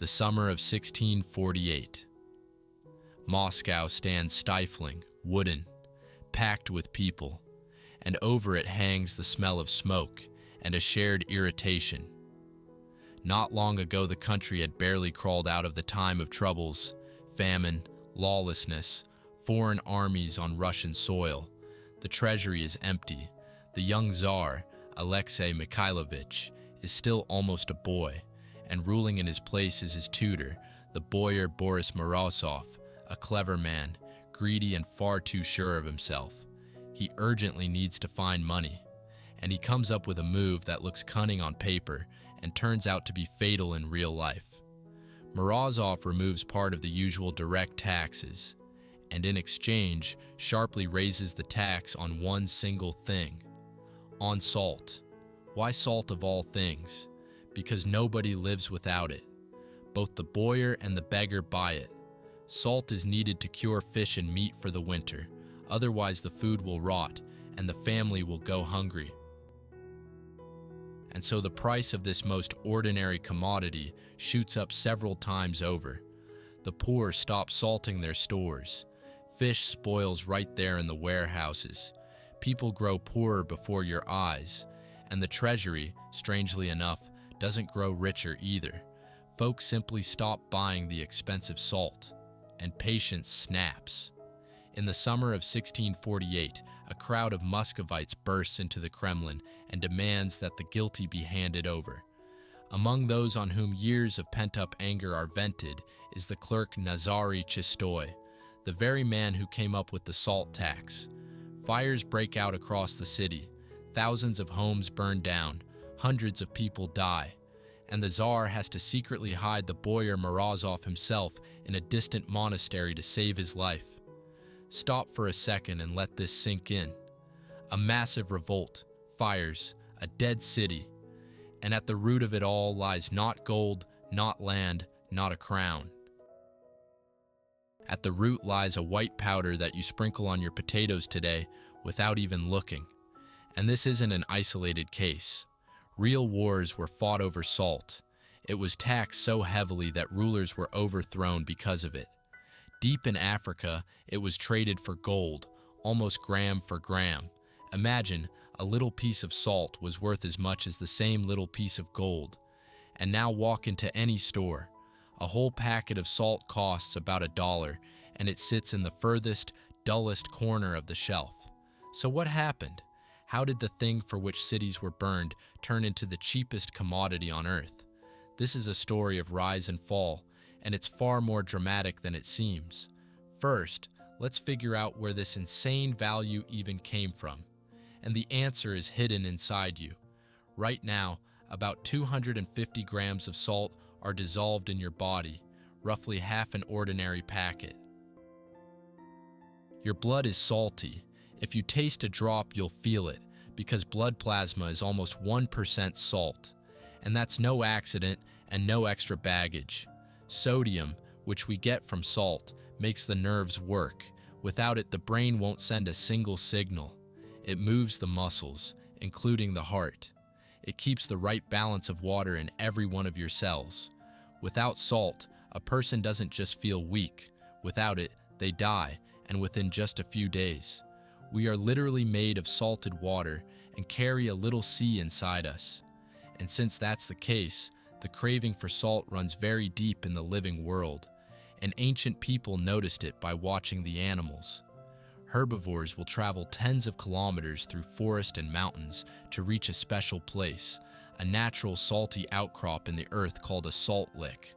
The summer of 1648. Moscow stands stifling, wooden, packed with people, and over it hangs the smell of smoke and a shared irritation. Not long ago, the country had barely crawled out of the time of troubles, famine, lawlessness, foreign armies on Russian soil. The treasury is empty. The young Tsar, Alexei Mikhailovich, is still almost a boy, and ruling in his place is his tutor, the boyar Boris Morozov, a clever man, greedy and far too sure of himself. He urgently needs to find money, and he comes up with a move that looks cunning on paper and turns out to be fatal in real life. Morozov removes part of the usual direct taxes, and in exchange sharply raises the tax on one single thing: on salt. Why salt of all things? Because nobody lives without it. Both the boyar and the beggar buy it. Salt is needed to cure fish and meat for the winter, otherwise the food will rot and the family will go hungry. And so the price of this most ordinary commodity shoots up several times over. The poor stop salting their stores. Fish spoils right there in the warehouses. People grow poorer before your eyes. And the treasury, strangely enough, doesn't grow richer either. Folks simply stop buying the expensive salt, and patience snaps. In the summer of 1648, a crowd of Muscovites bursts into the Kremlin and demands that the guilty be handed over. Among those on whom years of pent-up anger are vented is the clerk Nazary Chistoy, the very man who came up with the salt tax. Fires break out across the city. Thousands of homes burn down, hundreds of people die, and the Tsar has to secretly hide the boyar Morozov himself in a distant monastery to save his life. Stop for a second and let this sink in. A massive revolt, fires, a dead city, and at the root of it all lies not gold, not land, not a crown. At the root lies a white powder that you sprinkle on your potatoes today without even looking. And this isn't an isolated case. Real wars were fought over salt. It was taxed so heavily that rulers were overthrown because of it. Deep in Africa, it was traded for gold, almost gram for gram. Imagine, a little piece of salt was worth as much as the same little piece of gold. And now walk into any store. A whole packet of salt costs about $1, and it sits in the furthest, dullest corner of the shelf. So what happened? How did the thing for which cities were burned turn into the cheapest commodity on earth? This is a story of rise and fall, and it's far more dramatic than it seems. First, let's figure out where this insane value even came from. And the answer is hidden inside you. Right now, about 250 grams of salt are dissolved in your body, roughly half an ordinary packet. Your blood is salty. If you taste a drop, you'll feel it, because blood plasma is almost 1% salt. And that's no accident and no extra baggage. Sodium, which we get from salt, makes the nerves work. Without it, the brain won't send a single signal. It moves the muscles, including the heart. It keeps the right balance of water in every one of your cells. Without salt, a person doesn't just feel weak. Without it, they die, and within just a few days. We are literally made of salted water and carry a little sea inside us. And since that's the case, the craving for salt runs very deep in the living world, and ancient people noticed it by watching the animals. Herbivores will travel tens of kilometers through forest and mountains to reach a special place, a natural salty outcrop in the earth called a salt lick.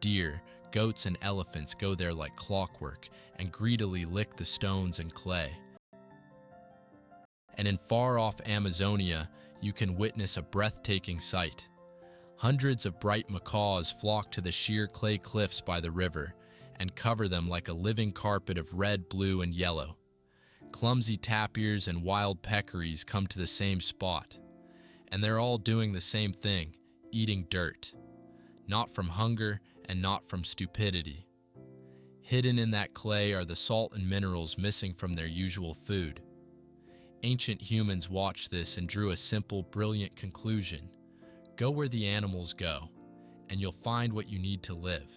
Deer, goats, and elephants go there like clockwork and greedily lick the stones and clay. And in far-off Amazonia, you can witness a breathtaking sight. Hundreds of bright macaws flock to the sheer clay cliffs by the river and cover them like a living carpet of red, blue, and yellow. Clumsy tapirs and wild peccaries come to the same spot, and they're all doing the same thing, eating dirt. Not from hunger and not from stupidity. Hidden in that clay are the salt and minerals missing from their usual food. Ancient humans watched this and drew a simple, brilliant conclusion. Go where the animals go. and you'll find what you need to live.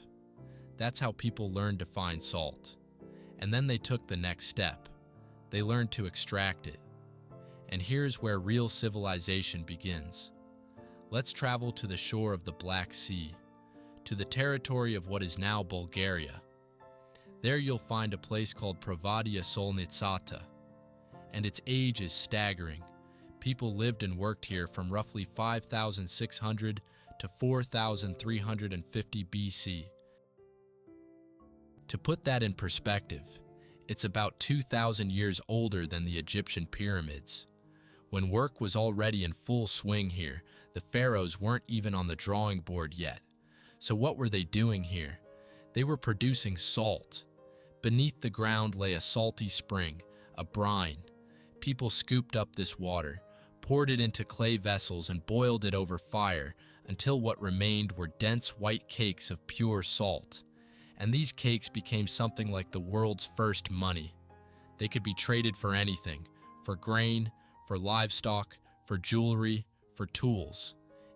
That's how people learned to find salt. And then they took the next step. They learned to extract it. And here's where real civilization begins. Let's travel to the shore of the Black Sea, to the territory of what is now Bulgaria. There you'll find a place called Provadia Solnitsata, and its age is staggering. People lived and worked here from roughly 5,600 to 4,350 BC. To put that in perspective, it's about 2,000 years older than the Egyptian pyramids. When work was already in full swing here, the pharaohs weren't even on the drawing board yet. So what were they doing here? They were producing salt. Beneath the ground lay a salty spring, a brine. People scooped up this water, poured it into clay vessels and boiled it over fire until what remained were dense white cakes of pure salt. And these cakes became something like the world's first money. They could be traded for anything, for grain, for livestock, for jewelry, for tools.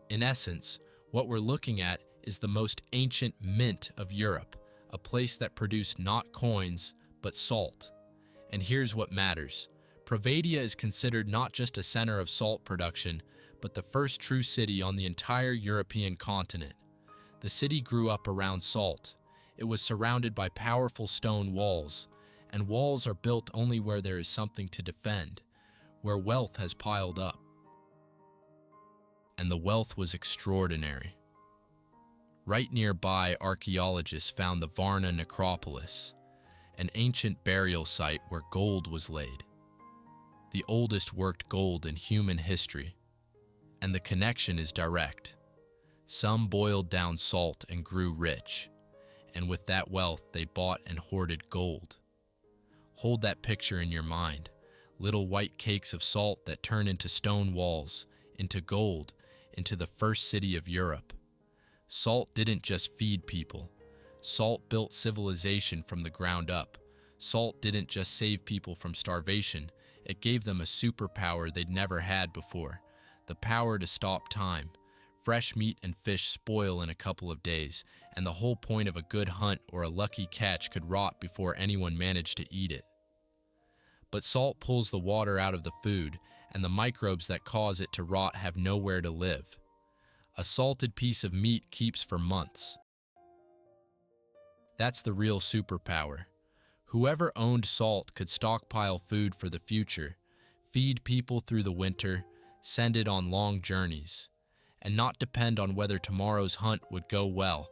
In essence, what we're looking at is the most ancient mint of Europe, a place that produced not coins, but salt. And here's what matters. Provadia is considered not just a center of salt production, but the first true city on the entire European continent. The city grew up around salt. It was surrounded by powerful stone walls, and walls are built only where there is something to defend, where wealth has piled up. And the wealth was extraordinary. Right nearby, archaeologists found the Varna necropolis, an ancient burial site where gold was laid. The oldest worked gold in human history. And the connection is direct. Some boiled down salt and grew rich, and with that wealth they bought and hoarded gold. Hold that picture in your mind. Little white cakes of salt that turn into stone walls, into gold, into the first city of Europe. Salt didn't just feed people. Salt built civilization from the ground up. Salt didn't just save people from starvation, it gave them a superpower they'd never had before. The power to stop time. Fresh meat and fish spoil in a couple of days, and the whole point of a good hunt or a lucky catch could rot before anyone managed to eat it. But salt pulls the water out of the food, and the microbes that cause it to rot have nowhere to live. A salted piece of meat keeps for months. That's the real superpower. Whoever owned salt could stockpile food for the future, feed people through the winter, send it on long journeys, and not depend on whether tomorrow's hunt would go well.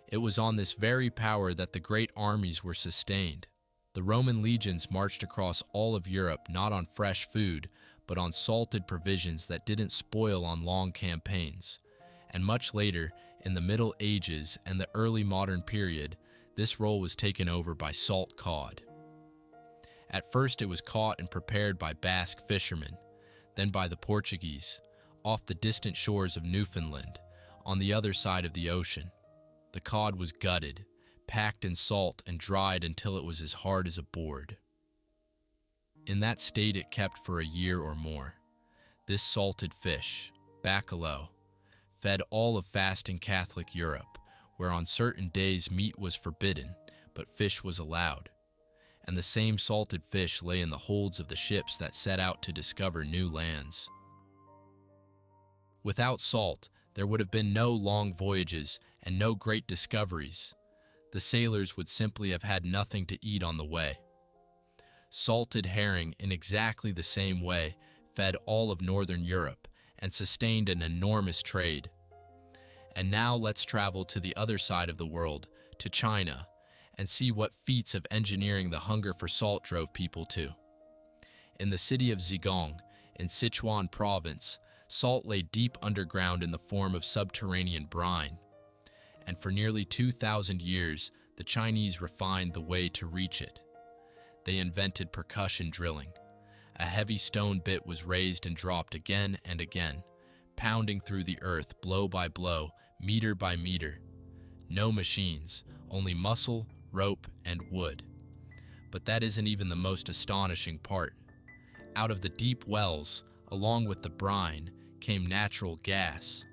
It was on this very power that the great armies were sustained. The Roman legions marched across all of Europe not on fresh food, but on salted provisions that didn't spoil on long campaigns. And much later, in the Middle Ages and the early modern period, this role was taken over by salt cod. At first it was caught and prepared by Basque fishermen, then by the Portuguese, off the distant shores of Newfoundland, on the other side of the ocean. The cod was gutted, packed in salt and dried until it was as hard as a board. In that state it kept for a year or more. This salted fish, bacalao, fed all of fasting Catholic Europe, where on certain days meat was forbidden, but fish was allowed. And the same salted fish lay in the holds of the ships that set out to discover new lands. Without salt, there would have been no long voyages and no great discoveries. The sailors would simply have had nothing to eat on the way. Salted herring, in exactly the same way, fed all of northern Europe and sustained an enormous trade. And now let's travel to the other side of the world, to China, and see what feats of engineering the hunger for salt drove people to. In the city of Zhejiang, in Sichuan province, salt lay deep underground in the form of subterranean brine. And for nearly 2,000 years, the Chinese refined the way to reach it. They invented percussion drilling. A heavy stone bit was raised and dropped again and again, pounding through the earth blow by blow, meter by meter. No machines, only muscle, rope, and wood. But that isn't even the most astonishing part. Out of the deep wells, along with the brine, came natural gas,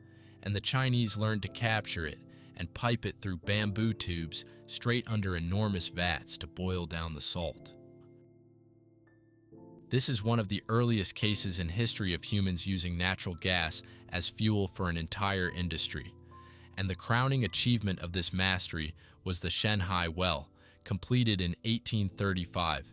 and the Chinese learned to capture it and pipe it through bamboo tubes straight under enormous vats to boil down the salt. This is one of the earliest cases in history of humans using natural gas as fuel for an entire industry. And the crowning achievement of this mastery was the Shanghai Well, completed in 1835.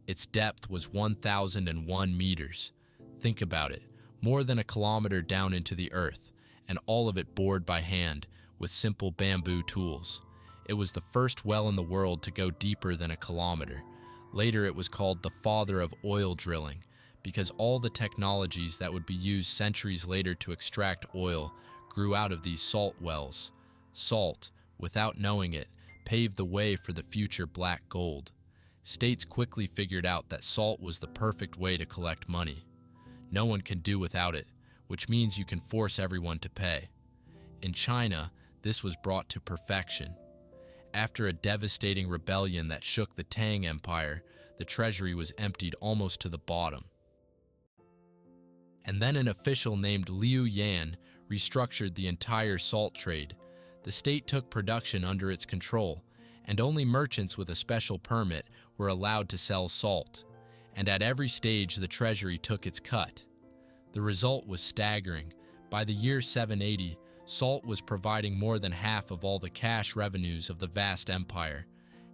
Its depth was 1,001 meters. Think about it, more than a kilometer down into the earth, and all of it bored by hand with simple bamboo tools. It was the first well in the world to go deeper than a kilometer. Later it was called the father of oil drilling, because all the technologies that would be used centuries later to extract oil grew out of these salt wells. Salt, without knowing it, paved the way for the future black gold. States quickly figured out that salt was the perfect way to collect money. No one can do without it, which means you can force everyone to pay. In China, this was brought to perfection. After a devastating rebellion that shook the Tang Empire, the treasury was emptied almost to the bottom. And then an official named Liu Yan restructured the entire salt trade. The state took production under its control, and only merchants with a special permit were allowed to sell salt. And at every stage, the treasury took its cut. The result was staggering. By the year 780, salt was providing more than half of all the cash revenues of the vast empire.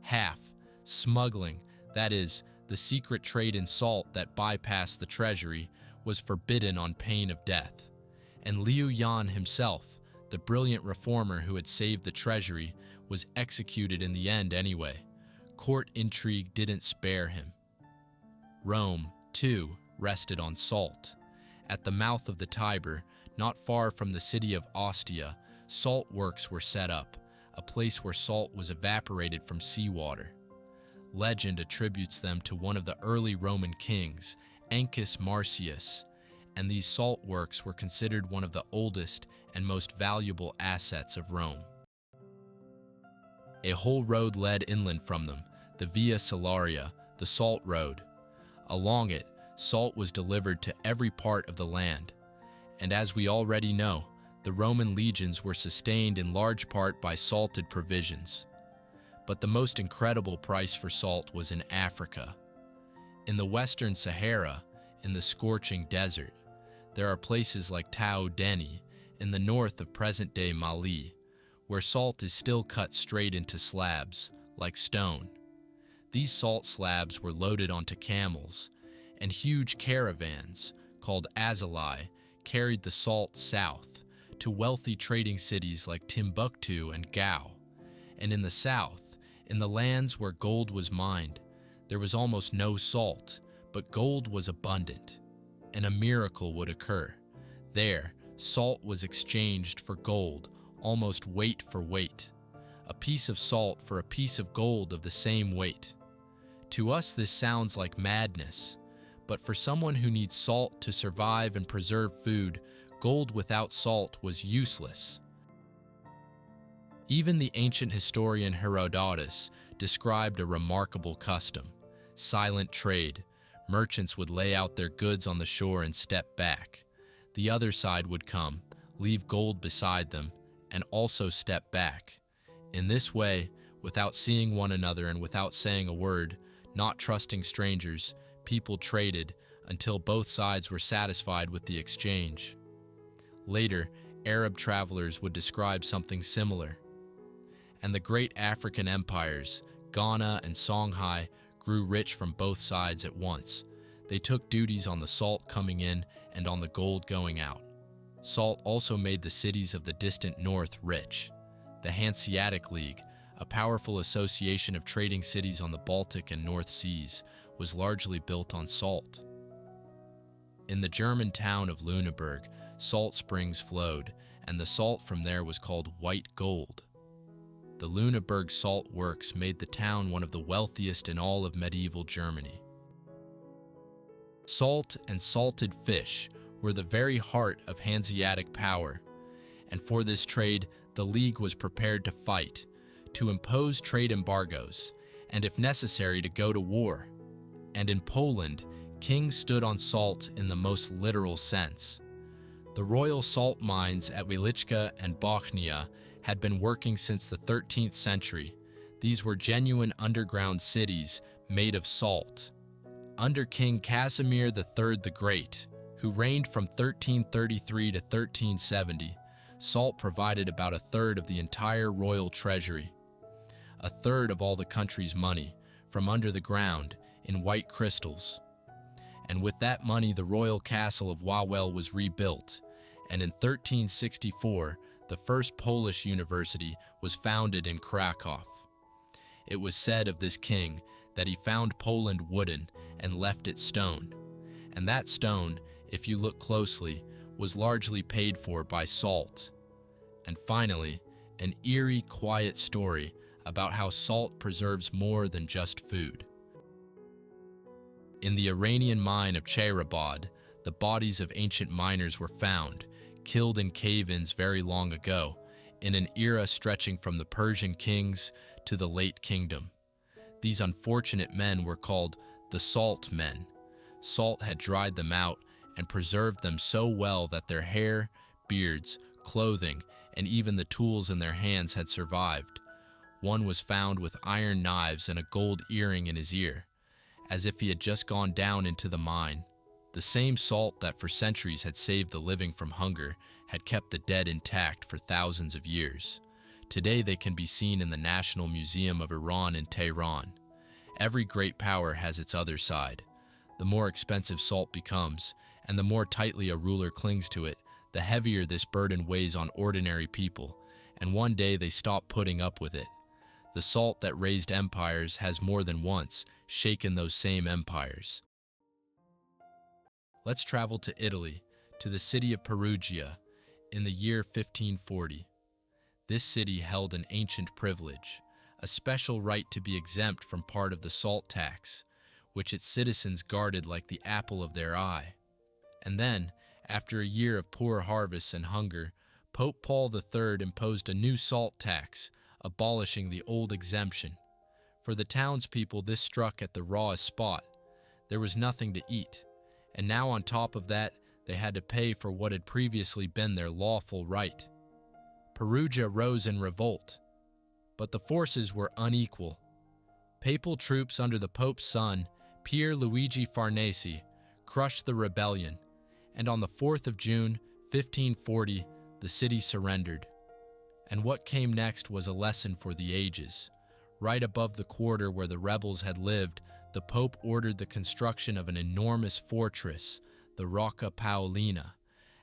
Half. Smuggling, that is, the secret trade in salt that bypassed the treasury, was forbidden on pain of death. And Liu Yan himself, the brilliant reformer who had saved the treasury, was executed in the end anyway. Court intrigue didn't spare him. Rome, too, rested on salt. At the mouth of the Tiber, not far from the city of Ostia, saltworks were set up, a place where salt was evaporated from seawater. Legend attributes them to one of the early Roman kings, Ancus Marcius, and these saltworks were considered one of the oldest and most valuable assets of Rome. A whole road led inland from them, the Via Salaria, the Salt Road. Along it, salt was delivered to every part of the land. And as we already know, the Roman legions were sustained in large part by salted provisions. But the most incredible price for salt was in Africa. In the Western Sahara, in the scorching desert, there are places like Tao Deni, in the north of present-day Mali, where salt is still cut straight into slabs, like stone. These salt slabs were loaded onto camels, and huge caravans, called azalai, carried the salt south to wealthy trading cities like Timbuktu and Gao. And in the south, in the lands where gold was mined, there was almost no salt, but gold was abundant, and a miracle would occur. There, salt was exchanged for gold, almost weight for weight, a piece of salt for a piece of gold of the same weight. To us, this sounds like madness, but for someone who needs salt to survive and preserve food, gold without salt was useless. Even the ancient historian Herodotus described a remarkable custom: silent trade. Merchants would lay out their goods on the shore and step back. The other side would come, leave gold beside them, and also step back. In this way, without seeing one another and without saying a word, not trusting strangers, people traded until both sides were satisfied with the exchange. Later, Arab travelers would describe something similar. And the great African empires, Ghana and Songhai, grew rich from both sides at once. They took duties on the salt coming in and on the gold going out. Salt also made the cities of the distant north rich. The Hanseatic League, a powerful association of trading cities on the Baltic and North Seas, was largely built on salt. In the German town of Lüneburg, salt springs flowed, and the salt from there was called white gold. The Lüneburg salt works made the town one of the wealthiest in all of medieval Germany. Salt and salted fish were the very heart of Hanseatic power, and for this trade, the League was prepared to fight, to impose trade embargoes, and if necessary, to go to war. And in Poland, kings stood on salt in the most literal sense. The The royal salt mines at Wieliczka and Bochnia had been working since the 13th century. These were genuine underground cities made of salt. Under King Casimir III the Great, who reigned from 1333 to 1370, salt provided about a third of the entire royal treasury. A third of all the country's money, from under the ground, in white crystals. And with that money, the royal castle of Wawel was rebuilt, and in 1364, the first Polish university was founded in Krakow. It was said of this king that he found Poland wooden and left it stone. And that stone, if you look closely, was largely paid for by salt. And finally, an eerie, quiet story about how salt preserves more than just food. In the Iranian mine of Chehrabad, the bodies of ancient miners were found, killed in cave-ins very long ago, in an era stretching from the Persian kings to the late kingdom. These unfortunate men were called the Salt Men. Salt had dried them out and preserved them so well that their hair, beards, clothing, and even the tools in their hands had survived. One was found with iron knives and a gold earring in his ear, as if he had just gone down into the mine. The same salt that for centuries had saved the living from hunger had kept the dead intact for thousands of years. Today they can be seen in the National Museum of Iran in Tehran. Every great power has its other side. The more expensive salt becomes, and the more tightly a ruler clings to it, the heavier this burden weighs on ordinary people, and one day they stop putting up with it. The salt that raised empires has more than once shaken those same empires. Let's travel to Italy, to the city of Perugia, in the year 1540. This city held an ancient privilege, a special right to be exempt from part of the salt tax, which its citizens guarded like the apple of their eye. And then, after a year of poor harvests and hunger, Pope Paul III imposed a new salt tax, abolishing the old exemption. For the townspeople, this struck at the rawest spot. There was nothing to eat, and now on top of that, they had to pay for what had previously been their lawful right. Perugia rose in revolt, but the forces were unequal. Papal troops under the Pope's son, Pier Luigi Farnese, crushed the rebellion, and on the 4th of June, 1540, the city surrendered. And what came next was a lesson for the ages. Right above the quarter where the rebels had lived, the Pope ordered the construction of an enormous fortress, the Rocca Paolina,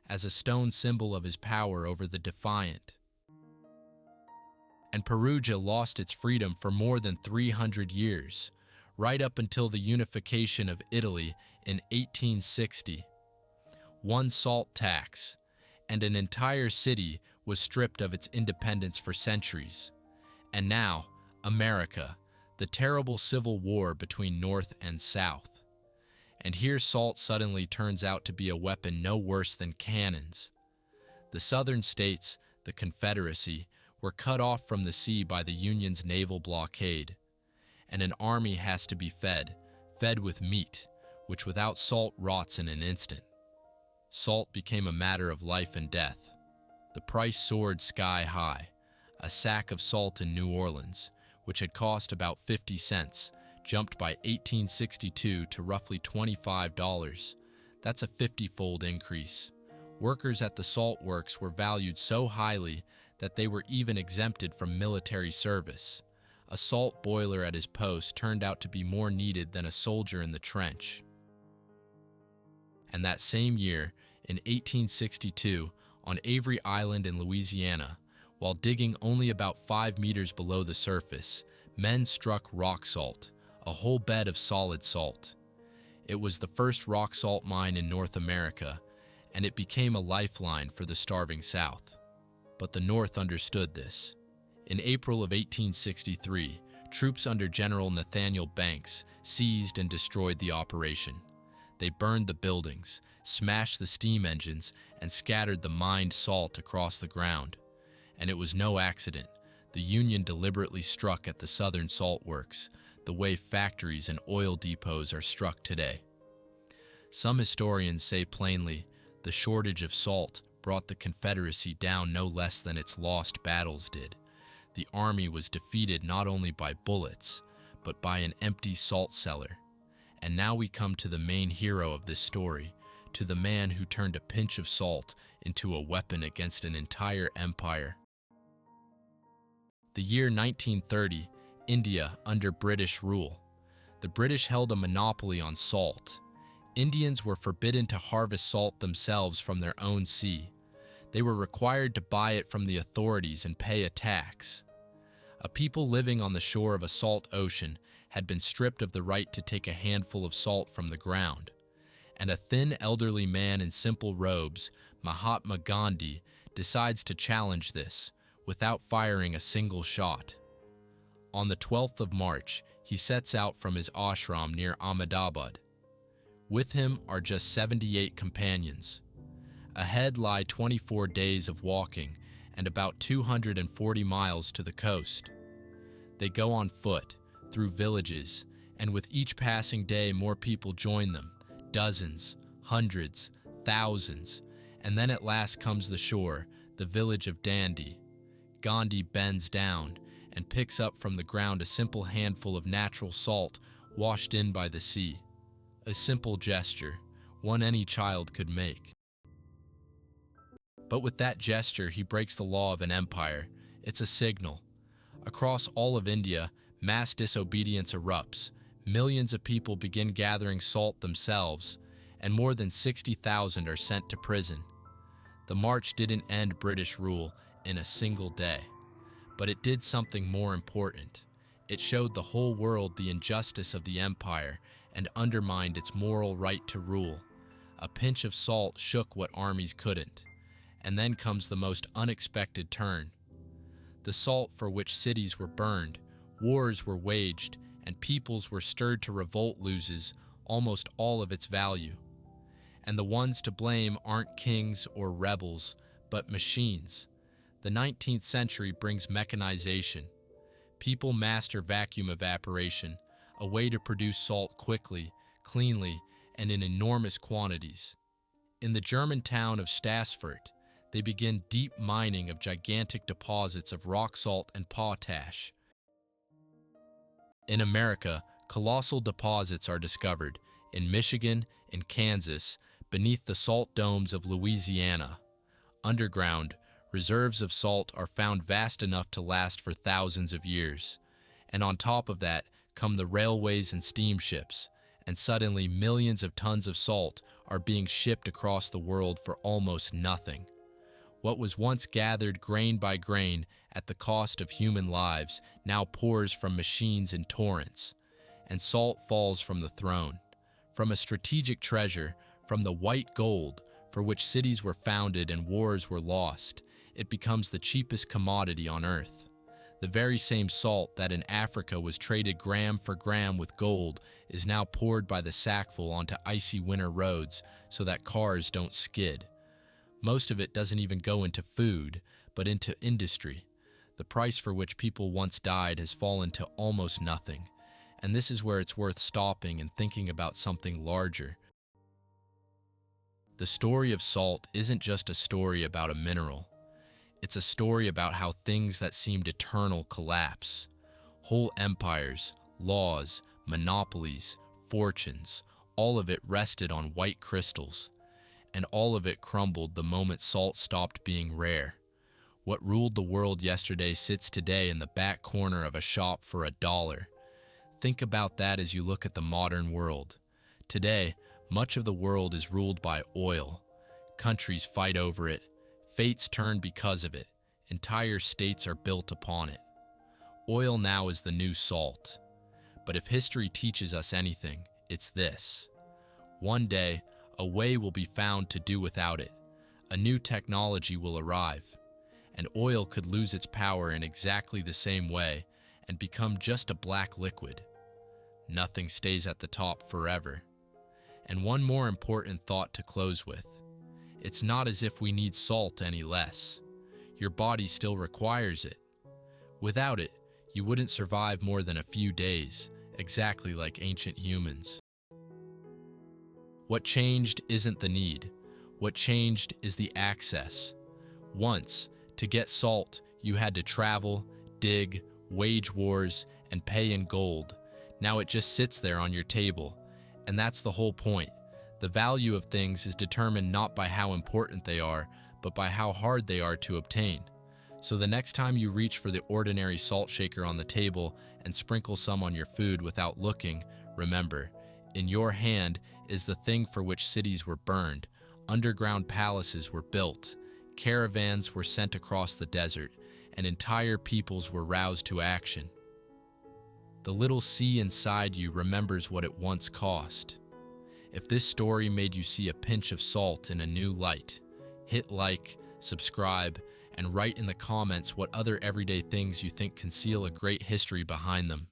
as a stone symbol of his power over the defiant. And Perugia lost its freedom for more than 300 years, right up until the unification of Italy in 1860. One salt tax, and an entire city was stripped of its independence for centuries. And now, America, the terrible civil war between North and South. And here salt suddenly turns out to be a weapon no worse than cannons. The southern states, the Confederacy, were cut off from the sea by the Union's naval blockade. And an army has to be fed with meat, which without salt rots in an instant. Salt became a matter of life and death. The price soared sky high. A sack of salt in New Orleans, which had cost about 50 cents, jumped by 1862 to roughly $25. That's a 50-fold increase. Workers at the saltworks were valued so highly that they were even exempted from military service. A salt boiler at his post turned out to be more needed than a soldier in the trench. And that same year, in 1862, on Avery Island in Louisiana, while digging only about 5 meters below the surface, men struck rock salt, a whole bed of solid salt. It was the first rock salt mine in North America, and it became a lifeline for the starving South. But the North understood this. In April of 1863, troops under General Nathaniel Banks seized and destroyed the operation. They burned the buildings, smashed the steam engines, and scattered the mined salt across the ground. And it was no accident. The Union deliberately struck at the southern salt works, the way factories and oil depots are struck today. Some historians say plainly, The shortage of salt brought the Confederacy down no less than its lost battles did. The army was defeated not only by bullets, but by an empty salt cellar. And now we come to the main hero of this story, to the man who turned a pinch of salt into a weapon against an entire empire. The year 1930, India under British rule. The British held a monopoly on salt. Indians were forbidden to harvest salt themselves from their own sea. They were required to buy it from the authorities and pay a tax. A people living on the shore of a salt ocean had been stripped of the right to take a handful of salt from the ground. And a thin elderly man in simple robes, Mahatma Gandhi, decides to challenge this without firing a single shot. On the 12th of March, he sets out from his ashram near Ahmedabad. With him are just 78 companions. Ahead lie 24 days of walking and about 240 miles to the coast. They go on foot, through villages, and with each passing day more people join them, dozens, hundreds, thousands, and then at last comes the shore, the village of Dandi. Gandhi bends down and picks up from the ground a simple handful of natural salt washed in by the sea. A simple gesture, one any child could make. But with that gesture, he breaks the law of an empire. It's a signal. Across all of India, mass disobedience erupts. Millions of people begin gathering salt themselves, and more than 60,000 are sent to prison. The march didn't end British rule in a single day, but it did something more important. It showed the whole world the injustice of the empire and undermined its moral right to rule. A pinch of salt shook what armies couldn't. And then comes the most unexpected turn. The salt for which cities were burned, wars were waged, and peoples were stirred to revolt loses almost all of its value. And the ones to blame aren't kings or rebels, but machines. The 19th century brings mechanization. People master vacuum evaporation, a way to produce salt quickly, cleanly, and in enormous quantities. In the German town of Stassfurt, they begin deep mining of gigantic deposits of rock salt and potash. In America, colossal deposits are discovered in Michigan and Kansas, beneath the salt domes of Louisiana. Underground, reserves of salt are found vast enough to last for thousands of years. And on top of that come the railways and steamships, and suddenly millions of tons of salt are being shipped across the world for almost nothing. What was once gathered grain by grain at the cost of human lives now pours from machines in torrents, and salt falls from the throne, from a strategic treasure, from the white gold for which cities were founded and wars were lost. It becomes the cheapest commodity on earth. The very same salt that in Africa was traded gram for gram with gold is now poured by the sackful onto icy winter roads so that cars don't skid. Most of it doesn't even go into food, but into industry. The price for which people once died has fallen to almost nothing, and this is where it's worth stopping and thinking about something larger. The story of salt isn't just a story about a mineral. It's a story about how things that seemed eternal collapse. Whole empires, laws, monopolies, fortunes, all of it rested on white crystals. And all of it crumbled the moment salt stopped being rare. What ruled the world yesterday sits today in the back corner of a shop for $1. Think about that as you look at the modern world. Today, much of the world is ruled by oil. Countries fight over it. Fates turn because of it. Entire states are built upon it. Oil now is the new salt. But if history teaches us anything, it's this. One day, a way will be found to do without it. A new technology will arrive, and oil could lose its power in exactly the same way and become just a black liquid. Nothing stays at the top forever. And one more important thought to close with. It's not as if we need salt any less. Your body still requires it. Without it, you wouldn't survive more than a few days, exactly like ancient humans. What changed isn't the need. What changed is the access. Once, to get salt, you had to travel, dig, wage wars, and pay in gold. Now it just sits there on your table. And that's the whole point. The value of things is determined not by how important they are, but by how hard they are to obtain. So the next time you reach for the ordinary salt shaker on the table and sprinkle some on your food without looking, remember, in your hand is the thing for which cities were burned, underground palaces were built, caravans were sent across the desert, and entire peoples were roused to action. The little sea inside you remembers what it once cost. If this story made you see a pinch of salt in a new light, hit like, subscribe, and write in the comments what other everyday things you think conceal a great history behind them.